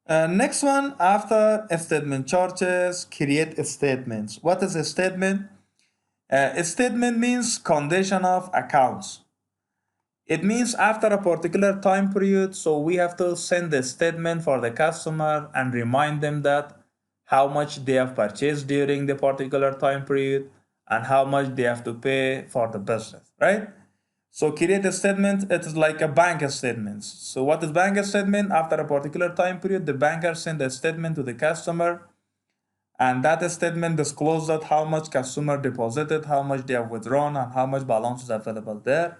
Next one, after a statement charges, create statements. What is a statement? A statement means condition of accounts. It means after a particular time period, so we have to send a statement for the customer and remind them that how much they have purchased during the particular time period and how much they have to pay for the business, right? So create a statement, it is like a bank statement. So what is bank statement? After a particular time period, the banker send a statement to the customer, and that statement discloses that how much customer deposited, how much they have withdrawn, and how much balance is available there.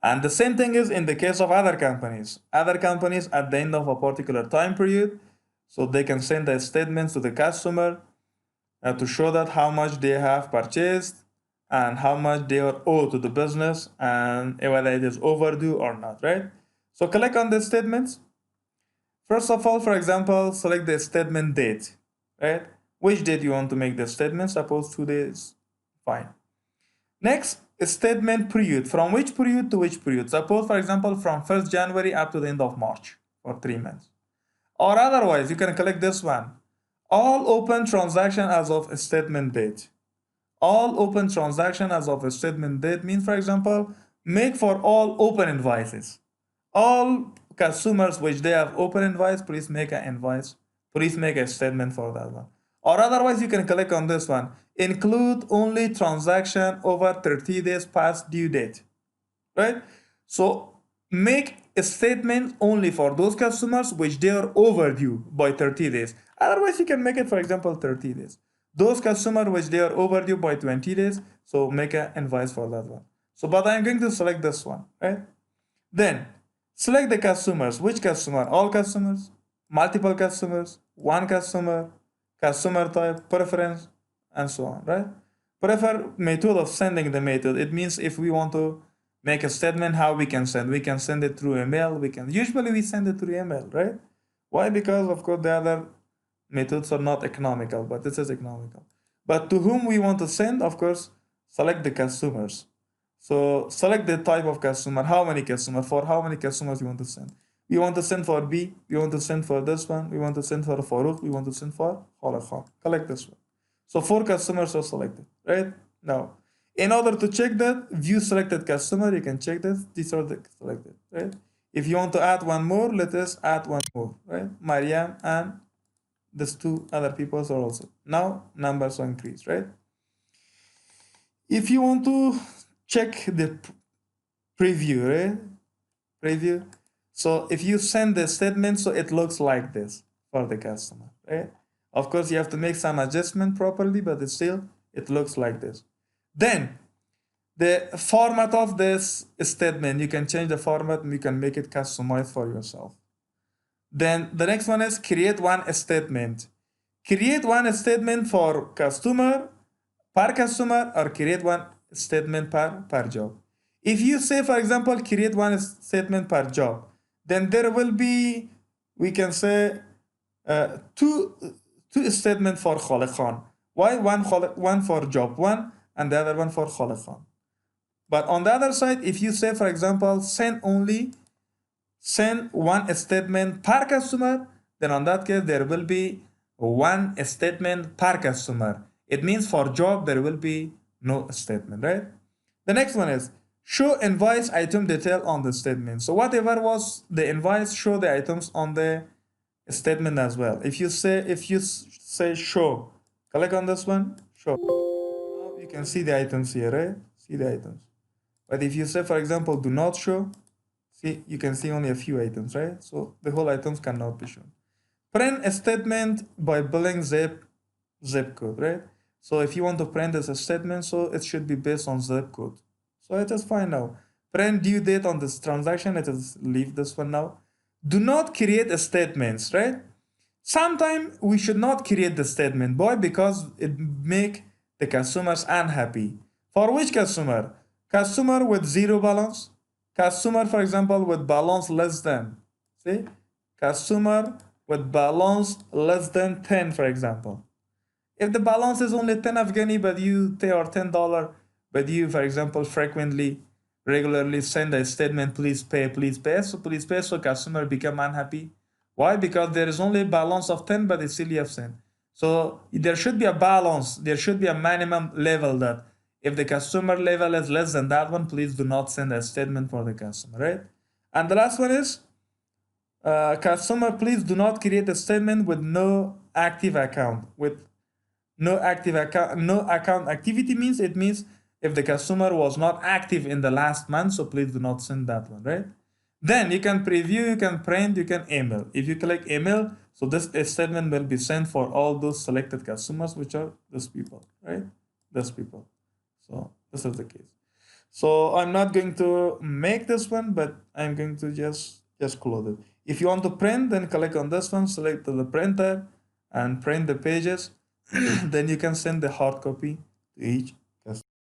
And the same thing is in the case of other companies. Other companies at the end of a particular time period, so they can send a statement to the customer to show that how much they have purchased and how much they are owed to the business and whether it is overdue or not, right? So click on the statements. First of all, for example, select the statement date, right? Which date you want to make the statement? Suppose 2 days, fine. Next, statement period. From which period to which period? Suppose, for example, from 1st January up to the end of March for 3 months. Or otherwise, you can click this one. All open transaction as of statement date. All open transaction as of statement date means, for example, make for all open invoices. All consumers which they have open invoice, please make an invoice. Please make a statement for that one. Or otherwise, you can click on this one. Include only transaction over 30 days past due date, right? So make a statement only for those customers which they are overdue by 30 days. Otherwise, you can make it, for example, 30 days. Those customers which they are overdue by 20 days, so make an invoice for that one. So, but I'm going to select this one, right? Then select the customers. Which customer? All customers, multiple customers, one customer, customer type, preference, and so on, right? Prefer method of sending the method. It means if we want to make a statement, how we can send. We can send it through email. Usually we send it through email, right? Why? Because of course the other methods are not economical, but this is economical. But to whom we want to send, of course, select the customers. So select the type of customer, how many customers, for how many customers you want to send. We want to send for B, we want to send for this one, we want to send for Farouk, we want to send for Khalid Khan. Collect this one. So 4 customers are selected, right? Now, in order to check that, view selected customer, you can check this, these are the selected, right? If you want to add one more, let us add one more, right? Mariam and these 2 other people are also. Now, numbers are increased, right? If you want to check the preview, right? Preview. So if you send the statement, so it looks like this for the customer, right? Of course, you have to make some adjustment properly, but it looks like this. Then the format of this statement, you can change the format and you can make it customized for yourself. Then the next one is create one statement. Create one statement for customer, per customer, or create one statement per job. If you say, for example, create one statement per job, then there will be, we can say, two statement for Khalid Khan. Why one for job one and the other one for Khalid Khan? But on the other side, if you say, for example, send one statement per customer, then on that case there will be one statement per customer. It means for job there will be no statement, right? The next one is show invoice item detail on the statement. So whatever was the invoice, show the items on the statement as well. If you say show, click on this one, show. Now you can see the items here, right? See the items. But if you say, for example, do not show, see, you can see only a few items, right? So the whole items cannot be shown. Print a statement by billing zip code, right? So if you want to print as a statement, so it should be based on zip code. So it is fine now. Print due date on this transaction, let us leave this one now. Do not create a statements, right? Sometimes we should not create the statement, boy, because it make the customers unhappy. For which customer? Customer with zero balance, customer, for example, with balance less than, see, customer with balance less than 10, for example. If the balance is only 10 Afghani, but you pay or $10, but you, for example, regularly send a statement, please pay, so customer become unhappy. Why? Because there is only a balance of 10, but still you have sent. So there should be a balance. There should be a minimum level that if the customer level is less than that one, please do not send a statement for the customer, right? And the last one is customer, please do not create a statement with no active account. With no active account, no account activity means it means if the customer was not active in the last month, so please do not send that one, right? Then you can preview, you can print, you can email. If you click email, so this statement will be sent for all those selected customers, which are those people, right? Those people. So this is the case. So I'm not going to make this one, but I'm going to just close it. If you want to print, then click on this one, select the printer and print the pages. Then you can send the hard copy to each